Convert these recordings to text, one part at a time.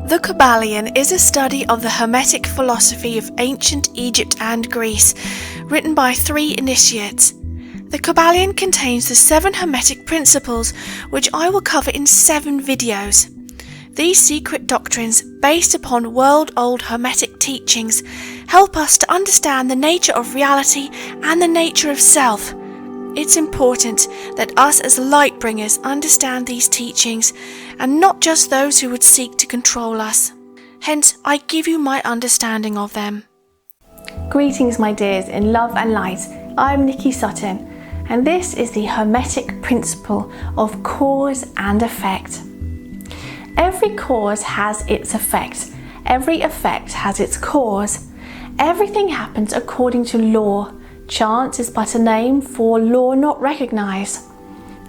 The Kybalion is a study of the Hermetic philosophy of ancient Egypt and Greece, written by 3 initiates. The Kybalion contains the 7 Hermetic Principles, which I will cover in 7 videos. These secret doctrines, based upon world-old Hermetic teachings, help us to understand the nature of reality and the nature of self. It's important that us as light bringers understand these teachings, and not just those who would seek to control us. Hence, I give you my understanding of them. Greetings, my dears, in love and light. I'm Nikki Sutton, and this is the Hermetic Principle of cause and effect. Every cause has its effect. Every effect has its cause. Everything happens according to law. Chance is but a name for law not recognized.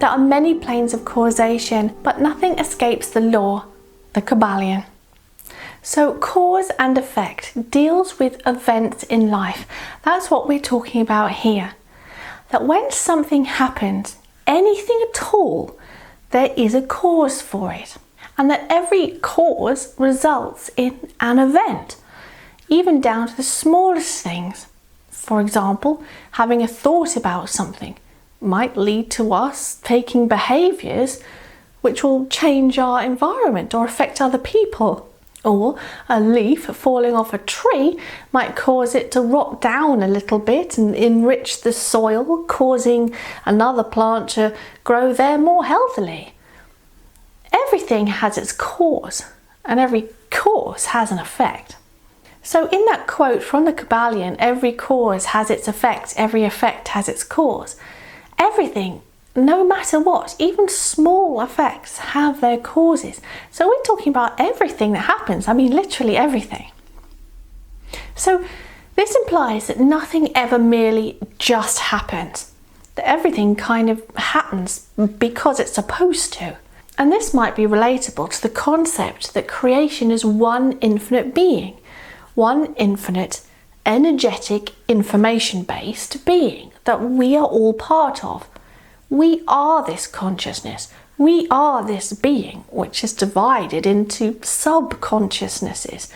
There are many planes of causation, but nothing escapes the law, the Kybalion. So cause and effect deals with events in life. That's what we're talking about here. That when something happens, anything at all, there is a cause for it. And that every cause results in an event, even down to the smallest things. For example, having a thought about something might lead to us taking behaviours which will change our environment or affect other people. Or a leaf falling off a tree might cause it to rot down a little bit and enrich the soil, causing another plant to grow there more healthily. Everything has its cause, and every cause has an effect. So in that quote from the Kybalion, every cause has its effect, every effect has its cause. Everything, no matter what, even small effects have their causes. So we're talking about everything that happens, I mean literally everything. So this implies that nothing ever merely just happens, that everything kind of happens because it's supposed to. And this might be relatable to the concept that creation is one infinite being. One infinite, energetic, information-based being that we are all part of. We are this consciousness. We are this being, which is divided into sub-consciousnesses.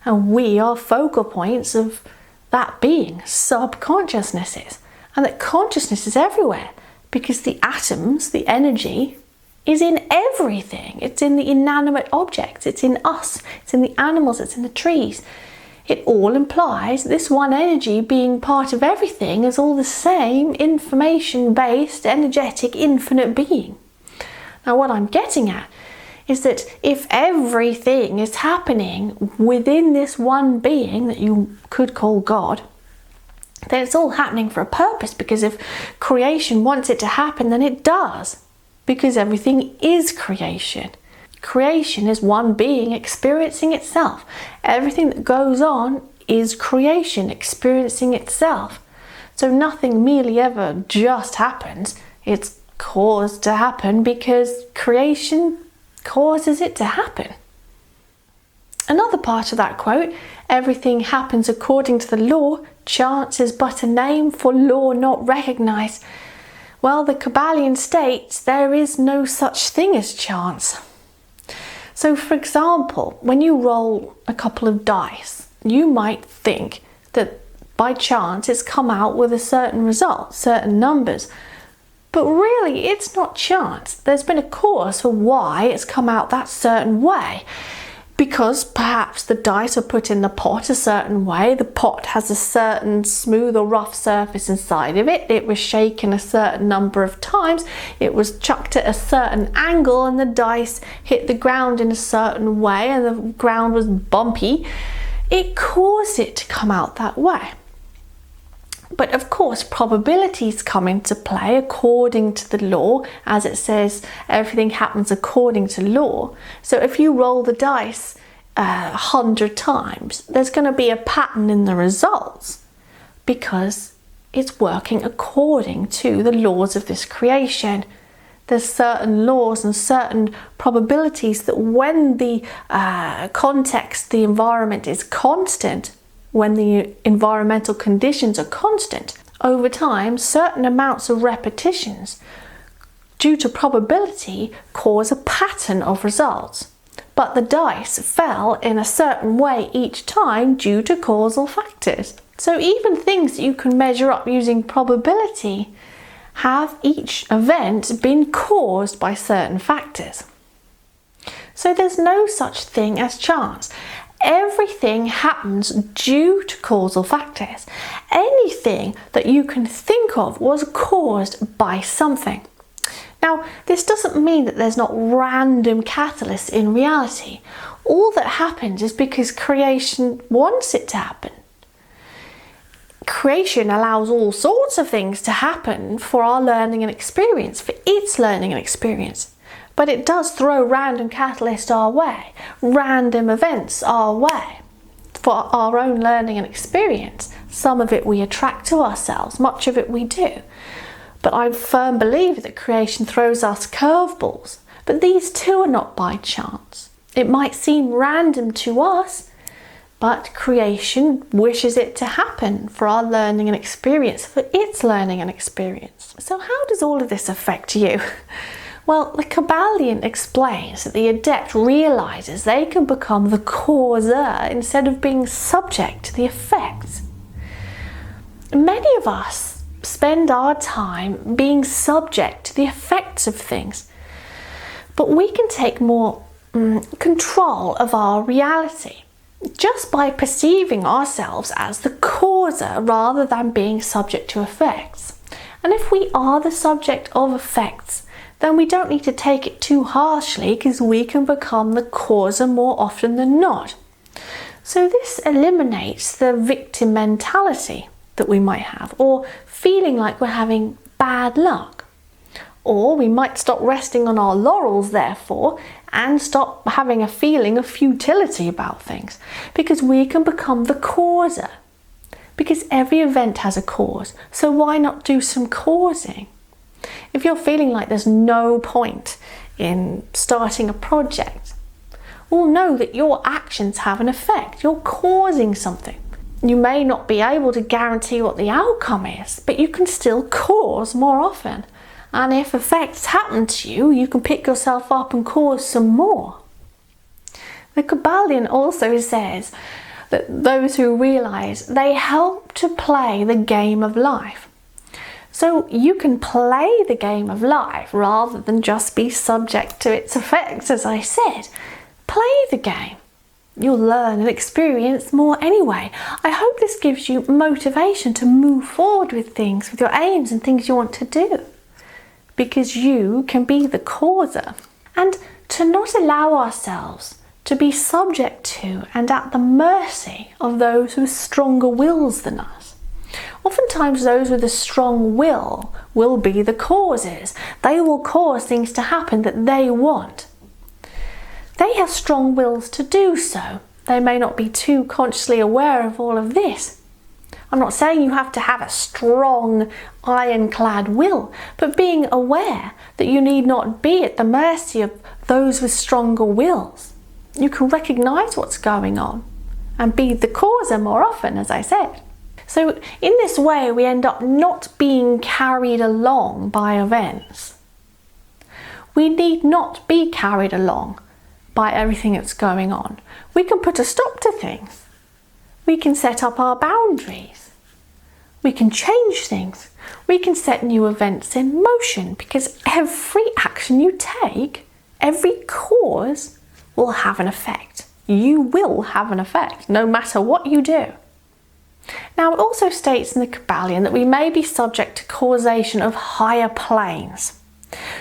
And we are focal points of that being, sub-consciousnesses. And that consciousness is everywhere because the atoms, the energy, is in everything. It's in the inanimate objects. It's in us. It's in the animals. It's in the trees. It all implies this one energy being part of everything is all the same information-based, energetic, infinite being. Now what I'm getting at is that if everything is happening within this one being that you could call God, then it's all happening for a purpose, because if creation wants it to happen, then it does, because everything is creation. Creation is one being experiencing itself. Everything that goes on is creation experiencing itself. So nothing merely ever just happens. It's caused to happen because creation causes it to happen. Another part of that quote, everything happens according to the law. Chance is but a name for law not recognized. Well, the Kybalion states there is no such thing as chance. So for example, when you roll a couple of dice, you might think that by chance it's come out with a certain result, certain numbers. But really, it's not chance. There's been a cause for why it's come out that certain way. Because perhaps the dice are put in the pot a certain way, the pot has a certain smooth or rough surface inside of it, it was shaken a certain number of times, it was chucked at a certain angle and the dice hit the ground in a certain way and the ground was bumpy. It caused it to come out that way. But of course, probabilities come into play according to the law. As it says, everything happens according to law. So if you roll the dice 100 times, there's going to be a pattern in the results because it's working according to the laws of this creation. There's certain laws and certain probabilities that when the context, the environment is constant, when the environmental conditions are constant, over time, certain amounts of repetitions due to probability cause a pattern of results. but the dice fell in a certain way each time due to causal factors. So even things that you can measure up using probability have each event been caused by certain factors. So there's no such thing as chance. Everything happens due to causal factors. Anything that you can think of was caused by something. Now, this doesn't mean that there's not random catalysts in reality. All that happens is because creation wants it to happen. Creation allows all sorts of things to happen for our learning and experience, for its learning and experience. But it does throw random catalysts our way, random events our way, for our own learning and experience. Some of it we attract to ourselves, much of it we do. But I'm a firm believer that creation throws us curveballs. But these too are not by chance. It might seem random to us, but creation wishes it to happen for our learning and experience, for its learning and experience. So how does all of this affect you? Well, the Kybalion explains that the adept realizes they can become the causer instead of being subject to the effects. Many of us spend our time being subject to the effects of things, but we can take more control of our reality just by perceiving ourselves as the causer rather than being subject to effects. And if we are the subject of effects, then we don't need to take it too harshly, because we can become the causer more often than not. So this eliminates the victim mentality that we might have, or feeling like we're having bad luck. Or we might stop resting on our laurels, therefore, and stop having a feeling of futility about things, because we can become the causer. Because every event has a cause, so why not do some causing? If you're feeling like there's no point in starting a project, well, know that your actions have an effect. You're causing something. You may not be able to guarantee what the outcome is, but you can still cause more often. And if effects happen to you, you can pick yourself up and cause some more. The Kybalion also says that those who realize they help to play the game of life. So you can play the game of life rather than just be subject to its effects, as I said. Play the game. You'll learn and experience more anyway. I hope this gives you motivation to move forward with things, with your aims and things you want to do, because you can be the causer. And to not allow ourselves to be subject to and at the mercy of those with stronger wills than us. Oftentimes those with a strong will be the causes. They will cause things to happen that they want. They have strong wills to do so. They may not be too consciously aware of all of this. I'm not saying you have to have a strong, ironclad will, but being aware that you need not be at the mercy of those with stronger wills. You can recognize what's going on and be the causer more often, as I said. So in this way, we end up not being carried along by events. We need not be carried along by everything that's going on. We can put a stop to things. We can set up our boundaries. We can change things. We can set new events in motion, because every action you take, every cause will have an effect. You will have an effect, no matter what you do. Now, it also states in the Kybalion that we may be subject to causation of higher planes.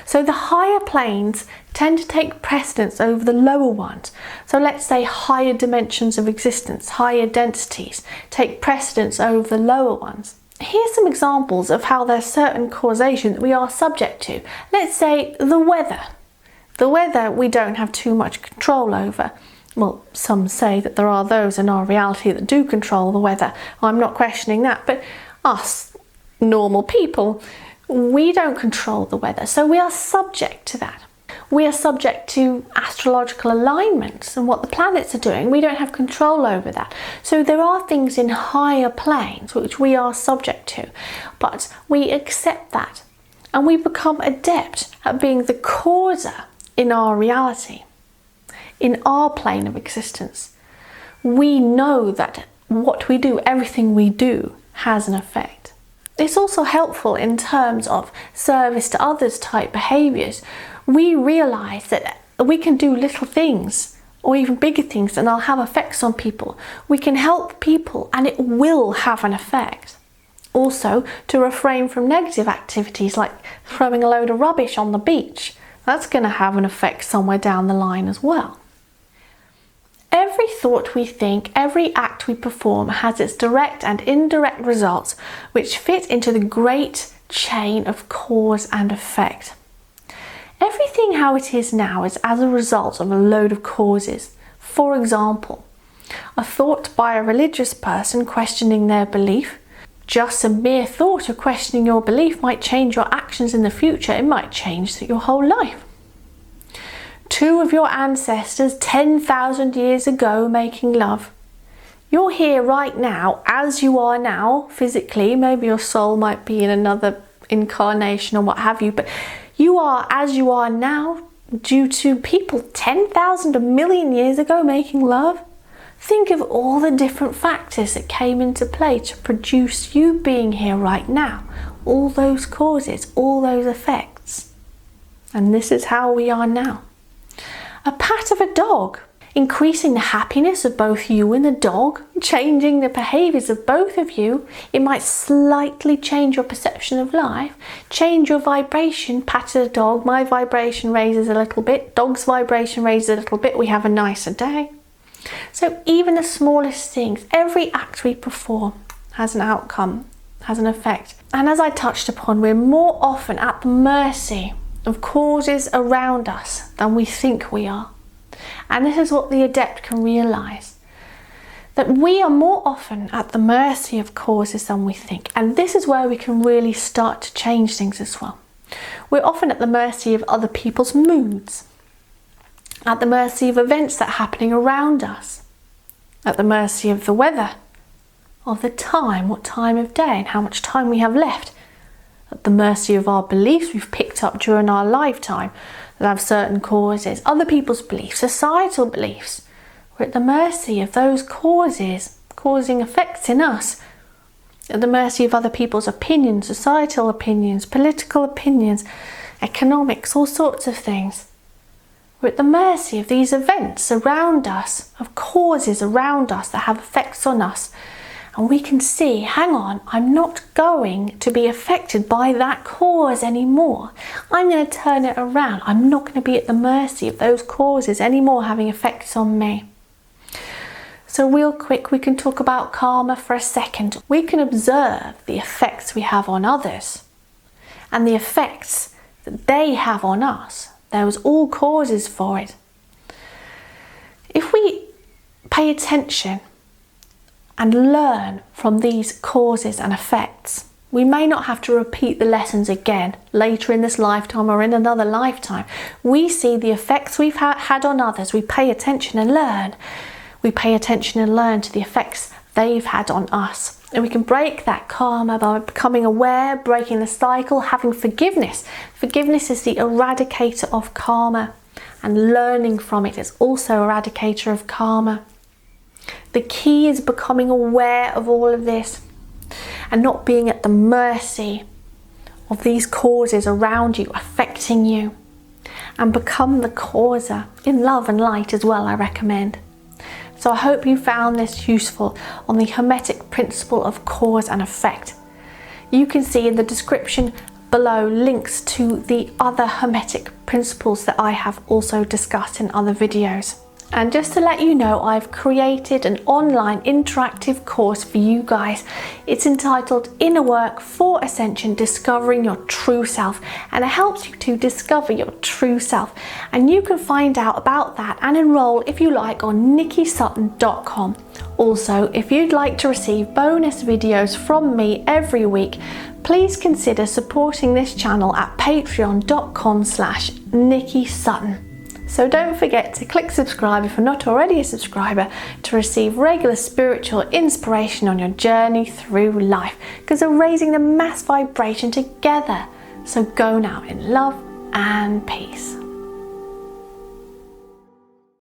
So the higher planes tend to take precedence over the lower ones. So let's say higher dimensions of existence, higher densities, take precedence over the lower ones. Here's some examples of how there's certain causation that we are subject to. Let's say the weather. The weather we don't have too much control over. Well, some say that there are those in our reality that do control the weather. I'm not questioning that, but us normal people, we don't control the weather, so we are subject to that. We are subject to astrological alignments and what the planets are doing. We don't have control over that. So there are things in higher planes which we are subject to, but we accept that and we become adept at being the causer in our reality. in our plane of existence. We know that what we do, everything we do, has an effect. It's also helpful in terms of service to others type behaviours. We realise that we can do little things or even bigger things and they'll have effects on people. We can help people and it will have an effect. Also, to refrain from negative activities like throwing a load of rubbish on the beach. That's going to have an effect somewhere down the line as well. Every thought we think, every act we perform has its direct and indirect results which fit into the great chain of cause and effect. Everything how it is now is as a result of a load of causes. For example, a thought by a religious person questioning their belief. Just a mere thought of questioning your belief might change your actions in the future. It might change your whole life. Two of your ancestors 10,000 years ago making love. You're here right now as you are now physically. Maybe your soul might be in another incarnation or what have you, but you are as you are now due to people 10,000, a million years ago making love. Think of all the different factors that came into play to produce you being here right now. All those causes, all those effects. And this is how we are now. A pat of a dog, increasing the happiness of both you and the dog, changing the behaviours of both of you. It might slightly change your perception of life, change your vibration. Pat of a dog, my vibration raises a little bit, dog's vibration raises a little bit, we have a nicer day. So even the smallest things, every act we perform has an outcome, has an effect. And as I touched upon, we're more often at the mercy of causes around us than we think we are. And this is what the adept can realise, that we are more often at the mercy of causes than we think. And this is where we can really start to change things as well. We're often at the mercy of other people's moods, at the mercy of events that are happening around us, at the mercy of the weather, of the time, what time of day and how much time we have left, at the mercy of our beliefs we've picked up during our lifetime that have certain causes, other people's beliefs, societal beliefs. We're at the mercy of those causes causing effects in us, at the mercy of other people's opinions, societal opinions, political opinions, economics, all sorts of things. We're at the mercy of these events around us, of causes around us that have effects on us. And we can see, hang on, I'm not going to be affected by that cause anymore. I'm going to turn it around. I'm not going to be at the mercy of those causes anymore having effects on me. So real quick, we can talk about karma for a second. We can observe the effects we have on others and the effects that they have on us. There was all causes for it. If we pay attention and learn from these causes and effects, we may not have to repeat the lessons again later in this lifetime or in another lifetime. We see the effects we've had on others. We pay attention and learn. We pay attention and learn to the effects they've had on us. And we can break that karma by becoming aware, breaking the cycle, having forgiveness. Forgiveness is the eradicator of karma, and learning from it is also eradicator of karma. The key is becoming aware of all of this and not being at the mercy of these causes around you affecting you, and become the causer in love and light as well, I recommend. So I hope you found this useful on the Hermetic principle of cause and effect. You can see in the description below links to the other Hermetic principles that I have also discussed in other videos. And just to let you know, I've created an online interactive course for you guys. It's entitled Inner Work for Ascension, Discovering Your True Self, and it helps you to discover your true self. And you can find out about that and enroll if you like on nikkisutton.com. Also, if you'd like to receive bonus videos from me every week, please consider supporting this channel at patreon.com/nikkisutton. So don't forget to click subscribe if you're not already a subscriber to receive regular spiritual inspiration on your journey through life, because we're raising the mass vibration together. So go now in love and peace.